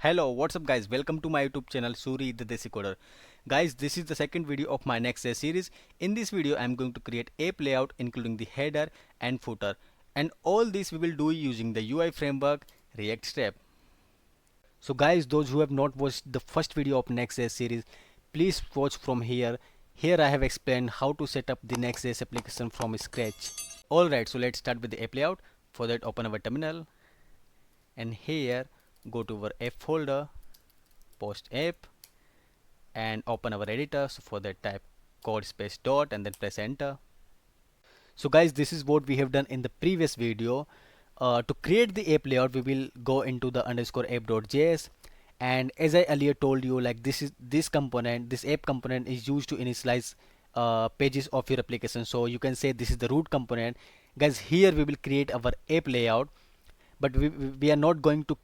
Hello, what's up guys? Welcome to my YouTube channel Suri the Desi Coder. Guys, this is the second video of my Next.js series. In this video, I'm going to create app layout including the header and footer. And all this we will do using the UI framework React Step. So guys, those who have not watched the first video of Next.js series, please watch from here. Here I have explained how to set up the Next.js application from scratch. Alright, so let's start with the app layout. For that, open our terminal and here go to our app folder, post app and open our editor. So for that, type code space dot and then press enter. So guys, this is what we have done in the previous video. To create the app layout, we will go into the underscore app.js, and as I earlier told you, like this app component is used to initialize pages of your application. So you can say this is the root component. Guys, here we will create our app layout, but we are not going to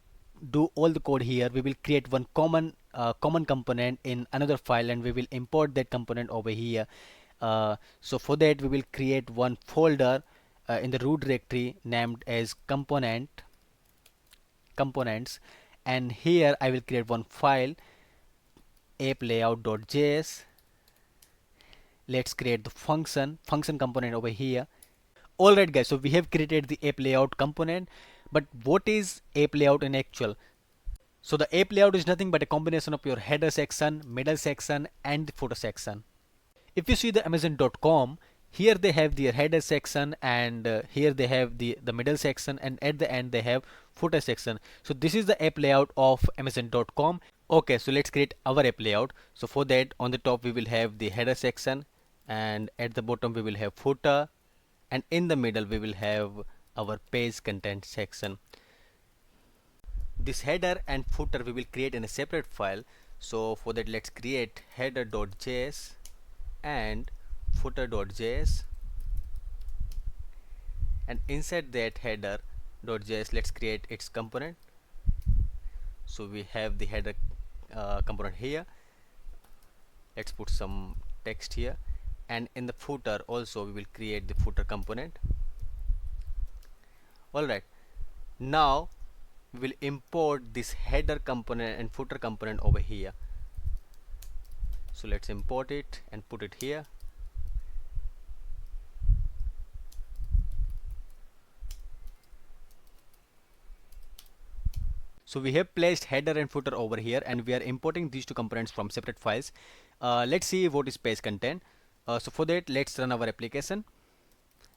do all the code here. We will create one common component in another file and we will import that component over here. So for that, we will create one folder in the root directory named as components, and here I will create one file, app layout.js. Let's create the function component over here. Alright guys, so we have created the app layout component, but what is app layout in actual? So the app layout is nothing but a combination of your header section, middle section and the footer section. If you see the Amazon.com, here they have their header section, and here they have the middle section, and at the end they have footer section. So this is the app layout of Amazon.com. Okay, so let's create our app layout. So for that, on the top we will have the header section, and at the bottom we will have footer, and in the middle we will have our page content section. This header and footer we will create in a separate file. So for that, let's create header.js and footer.js, and inside that header.js let's create its component. So we have the header component here. Let's put some text here, and in the footer also we will create the footer component. Alright, now we will import this header component and footer component over here. So let's import it and put it here. So we have placed header and footer over here, and we are importing these two components from separate files. Let's see what is page content. So for that, let's run our application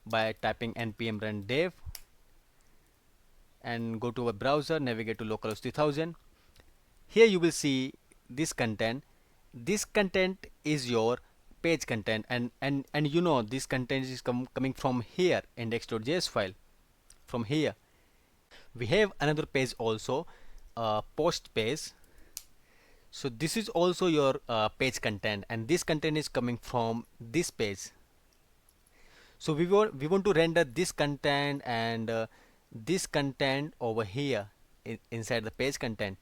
by typing npm run dev and go to a browser, navigate to localhost 3000. Here you will see this content. This content is your page content, and you know this content is coming from here, index.js file. From here we have another page also, post page. So this is also your page content, and this content is coming from this page. So we want to render this content and this content over here inside the page content.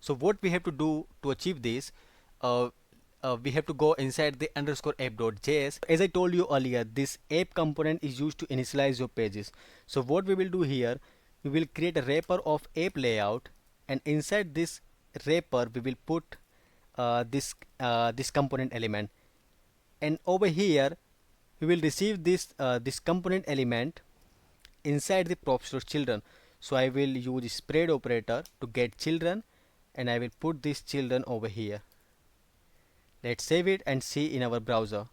So what we have to do to achieve this, we have to go inside the underscore app.js. As I told you earlier, this app component is used to initialize your pages. So what we will do here, we will create a wrapper of app layout, and inside this wrapper we will put this component element, and over here we will receive this component element inside the props.children. So I will use spread operator to get children, and I will put these children over here. Let's save it and see in our browser.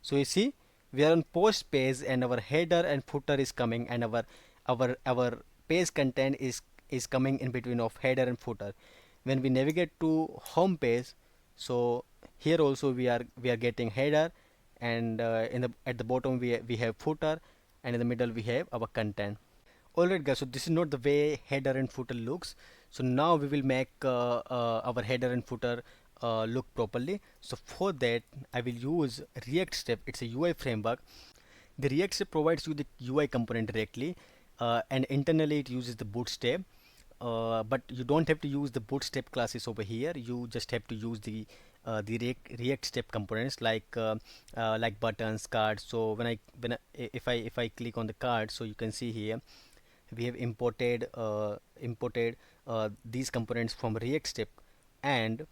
So you see, we are on post page and our header and footer is coming, and our page content is coming in between of header and footer. When we navigate to home page, so here also we are getting header, and at the bottom we have footer, and in the middle we have our content. Alright guys, so this is not the way header and footer looks. So now we will make our header and footer look properly. So for that, I will use React Step. It's a UI framework. The React Step provides you the UI component directly, and internally it uses the Bootstrap. But you don't have to use the Bootstrap classes over here. You just have to use the React Step components like buttons, cards. So if I click on the card, so you can see here we have imported these components from React step, and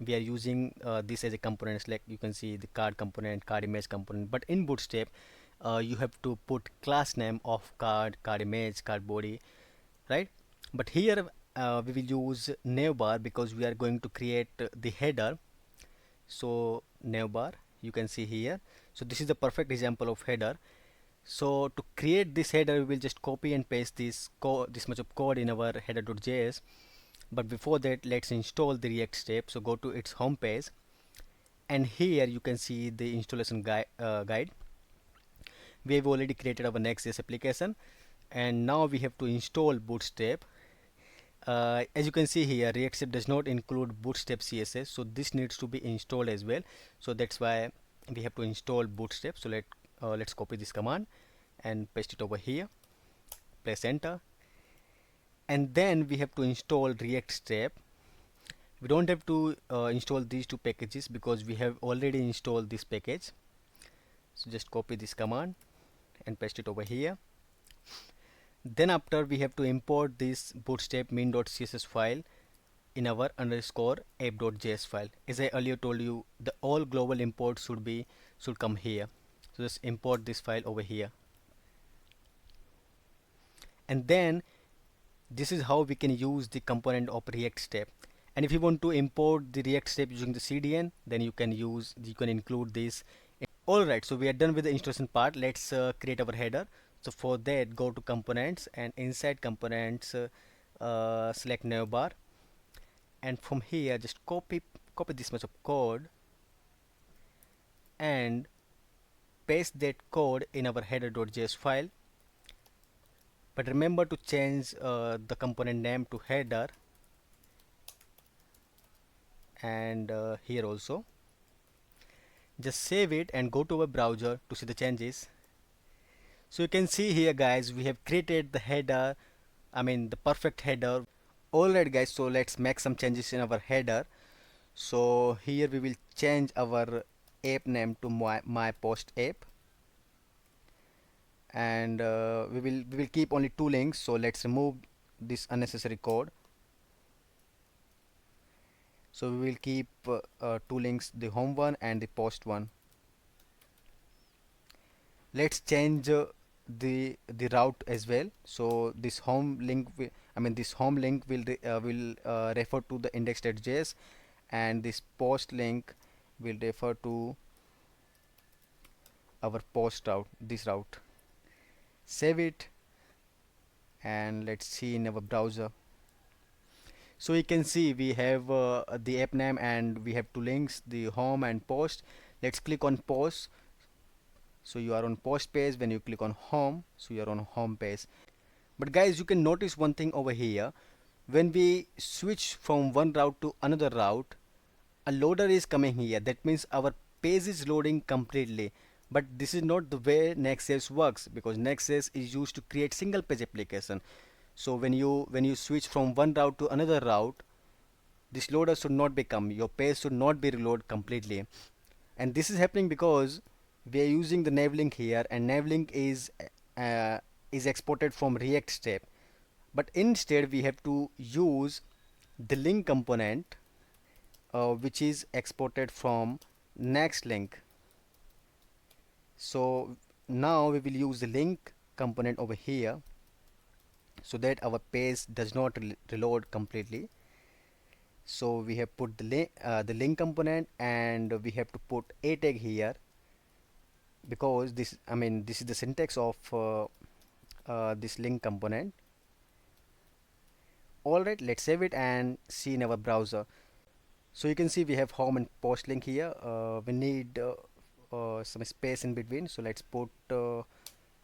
we are using this as a components, like you can see the card component, card image component. But in Bootstrap, you have to put class name of card, card image, card body, right? But here we will use navbar because we are going to create the header. So navbar, you can see here. So this is the perfect example of header. So to create this header, we will just copy and paste this much of code in our header.js. But before that, let's install the React step. So go to its home page, and here you can see the installation guide. We have already created our Next.js application, and now we have to install Bootstrap. As you can see here, React step does not include Bootstrap CSS, so this needs to be installed as well. So that's why we have to install Bootstrap. So let's copy this command and paste it over here. Press enter, and then we have to install React step. We don't have to install these two packages because we have already installed this package. So just copy this command and paste it over here. Then after, we have to import this bootstrap min.css file in our underscore app.js file. As I earlier told you, the all global imports should come here. So just import this file over here, and then this is how we can use the component of React step. And if you want to import the React step using the CDN, then you can include this. Alright, so we are done with the installation part. Let's create our header. So for that, go to components, and inside components, select navbar, and from here just copy this much of code and paste that code in our header.js file. But remember to change the component name to header, and here also. Just save it and go to our browser to see the changes. So you can see here, guys, we have created the header, the perfect header. Alright guys, so let's make some changes in our header. So here we will change our app name to my post app, and we will keep only two links. So let's remove this unnecessary code. So we will keep two links, the home one and the post one. Let's change the route as well. So this home link will refer to the index.js, and this post link will refer to our post route, this route. Save it, and let's see in our browser. So you can see we have the app name, and we have two links, the home and post. Let's click on post. So you are on post page. When you click on home, so you are on home page. But guys, you can notice one thing over here. When we switch from one route to another route, a loader is coming here. That means our page is loading completely. But this is not the way Next.js works, because Next.js is used to create single page application. So when you switch from one route to another route, this loader should not become, your page should not be reload completely. And this is happening because we are using the navlink here, and navlink is exported from React step. But instead we have to use the link component, which is exported from next link. So now we will use the link component over here, so that our page does not reload completely. So we have put the link component, and we have to put a tag here, because this is the syntax of this link component. Alright, let's save it and see in our browser. So you can see we have home and post link here. We need some space in between, so let's put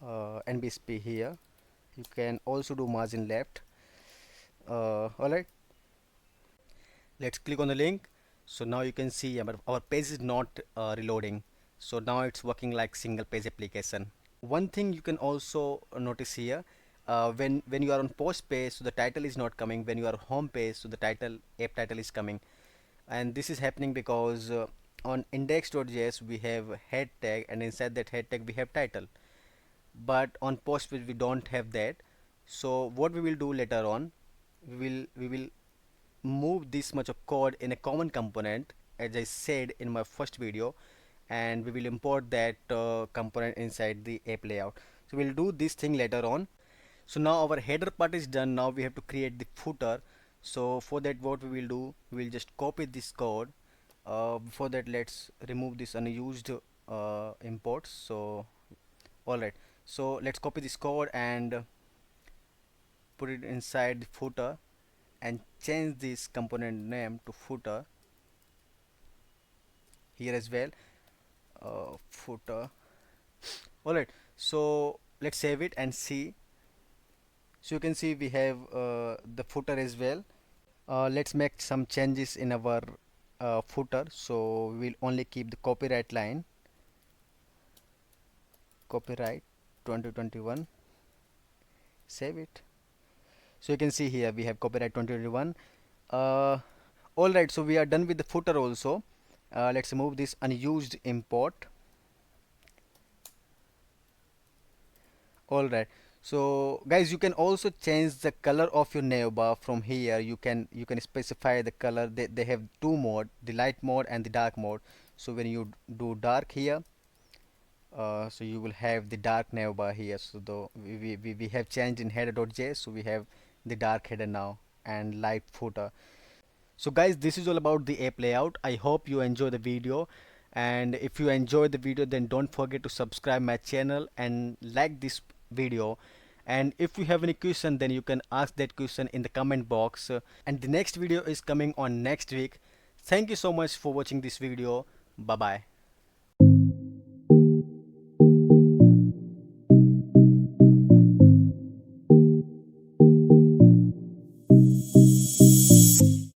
NBSP here. You can also do margin left. Alright, let's click on the link. So now you can see our page is not reloading. So now it's working like single page application. One thing you can also notice here, when you are on post page, so the title is not coming. When you are home page, so the app title is coming. And this is happening because on index.js we have head tag, and inside that head tag we have title. But on post page we don't have that. So what we will do later on, we will move this much of code in a common component, as I said in my first video, and we will import that component inside the app layout. So we'll do this thing later on. So now our header part is done. Now we have to create the footer. So for that, what we will do, we will just copy this code. Before that, let's remove this unused imports. So alright, so let's copy this code and put it inside the footer and change this component name to footer here as well. Footer. Alright, so let's save it and see. So you can see we have the footer as well. Let's make some changes in our footer. So we will only keep the copyright line, copyright 2021. Save it. So you can see here we have copyright 2021. Alright, so we are done with the footer also. Let's remove this unused import. Alright, so guys, you can also change the color of your navbar from here. You can specify the color. They have two mode, the light mode and the dark mode. So when you do dark here, so you will have the dark navbar here. So though we have changed in header.js, so we have the dark header now and light footer. So guys, this is all about the app layout. I hope you enjoy the video, and if you enjoyed the video, then don't forget to subscribe my channel and like this video. And if you have any question, then you can ask that question in the comment box. And the next video is coming on next week. Thank you so much for watching this video. Bye bye.